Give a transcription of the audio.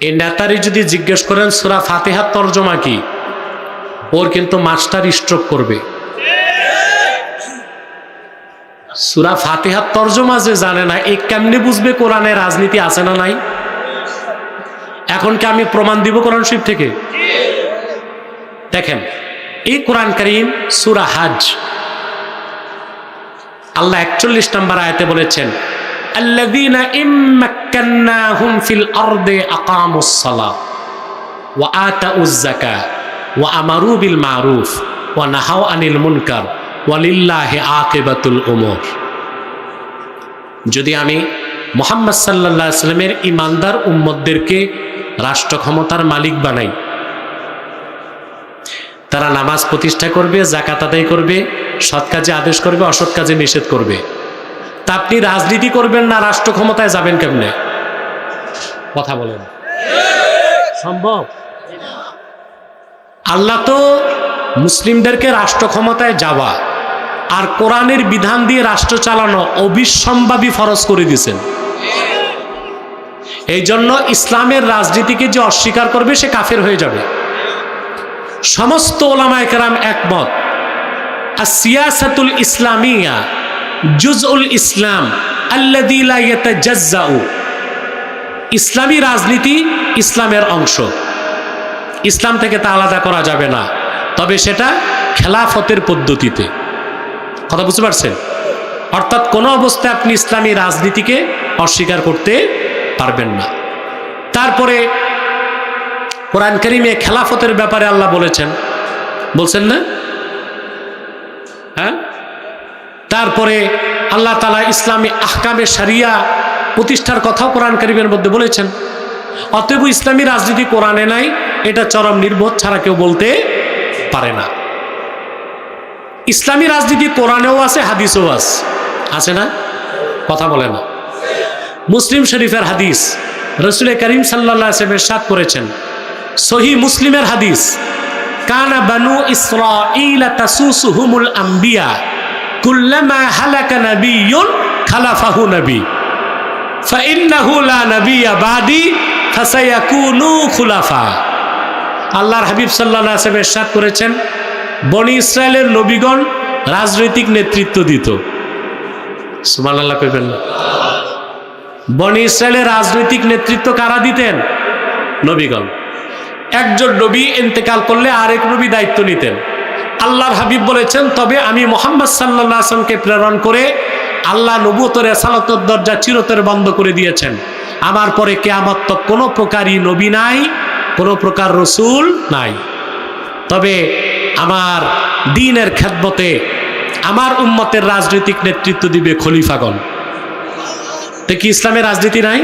এই নেতারি যদি জিজ্ঞেস করেন সূরা ফাতিহার তরজমা কি, ওর কিন্তু মাস্টার স্ট্রোক করবে। সূরা ফাতিহার তরজমা যে জানে না, এ কেমনে বুঝবে কোরআনে রাজনীতি আছে না নাই? এখন কি আমি প্রমাণ দিব কোরআন শরীফ থেকে? দেখেন, এই কোরআন কারীম সূরা হজ, আল্লাহ 41 নম্বর আয়াতে বলেছেন, আল্লাযীনা ইম্মাক্কান্নাহুম ফিল আরদি আকামুস সালাহ ওয়া আতাউয যাকাহ ওয়া আমারু বিল মারুফ ওয়া নাহাউ আনিল মুনকার ওয়ালিল্লাহি আকিবাতুল উমুর। যদি আমি মুহাম্মদ সাল্লাল্লাহু আলাইহি ওয়াসাল্লামের ঈমানদার উম্মতদেরকে রাষ্ট্র ক্ষমতার মালিক বানাই, তারা নামাজ প্রতিষ্ঠা করবে, যাকাত আদায় করবে, সৎ কাজে আদেশ করবে, অসৎ কাজে নিষেধ করবে, তা আপনি রাজনীতি করবেন না, রাষ্ট্র ক্ষমতায় যাবেন কেমনে? কথা বলেন, সম্ভব? আল্লাহ তো মুসলিমদেরকে রাষ্ট্র ক্ষমতায় যাওয়া আর কোরআনের বিধান দিয়ে রাষ্ট্র চালানো অবিসম্ভাবী ফরজ করে দিয়েছেন। এই জন্য ইসলামের রাজনীতিকে যে অস্বীকার করবে সে কাফের হয়ে যাবে। সমস্ত উলামায়ে কেরাম একমত, আসিয়াসাতুল ইসলামিয়া জুজউল ইসলাম আল্লাযী লা ইয়াতাজাজ্জাউ। ইসলামী রাজনীতি ইসলামের অংশ, ইসলাম থেকে তা আলাদা করা যাবে না, তবে সেটা খেলাফতের পদ্ধতিতে। কথা বুঝতে পারছেন? অর্থাৎ কোনো অবস্থায় আপনি ইসলামী রাজনীতিকে অস্বীকার করতে পারবেন না। তারপরে কোরআন কারীমে খেলাফতের ব্যাপারে আল্লাহ বলছেন না? হ্যাঁ, তারপরে আল্লাহ তাআলা ইসলামী আহকামে শরিয়া প্রতিষ্ঠার কথাও কোরআন কারীমের মধ্যে বলেছেন। অতএব ইসলামী রাজনীতি কোরআনে নাই, এটা চরম নির্বোধ ছাড়া কেউ বলতে পারে না। ইসলামী রাজনীতি কোরআনেও আছে, হাদিসেও আছে না? কথা বলে না। মুসলিম শরীফের হাদিস, রাসূল করিম সাল্লাল্লাহু আলাইহি ওয়াসাল্লাম ইরশাদ করেছেন, সহিহ মুসলিমের হাদিস, কানা বানু ইসরাঈল তাসুসুহুমুল আম্বিয়া কুল্লামা হালাকা নাবিয়্যুন খালাফাহু নবী ফাইন্নাহু লা নাবিয়্যা বাদি ফাসায়াকুনু খুলাফা। আল্লাহর হাবিব সাল্লাল্লাহু আলাইহি ওয়াসাল্লাম ইরশাদ করেছেন, বনি ইসরায়েলের নবীগণ রাজনৈতিক নেতৃত্ব দিত। সুবহানাল্লাহ কইবেন না? বনি ইসরায়েলের রাজনৈতিক নেতৃত্ব কারা দিতেন? নবীগণ। একজন নবী ইন্তেকাল করলে আরেক নবী দায়িত্ব নিতেন। আল্লাহর হাবিব বলেছেন, তবে আমি মুহাম্মদ সাল্লাল্লাহু আলাইহি ওয়াসাল্লামকে প্রেরণ করে আল্লাহ নবুয়ত রিসালাতের দরজা চিরতরে বন্ধ করে দিয়েছেন। আমার পরে কিয়ামত তক কোনো প্রকারই নবী নাই, কোনো প্রকার রসুল নাই। তবে আমার দ্বীনের খেদমতে আমার উম্মতের রাজনৈতিক নেতৃত্ব দিবে খলিফাগণ। তো কি ইসলামের রাজনীতি নাই?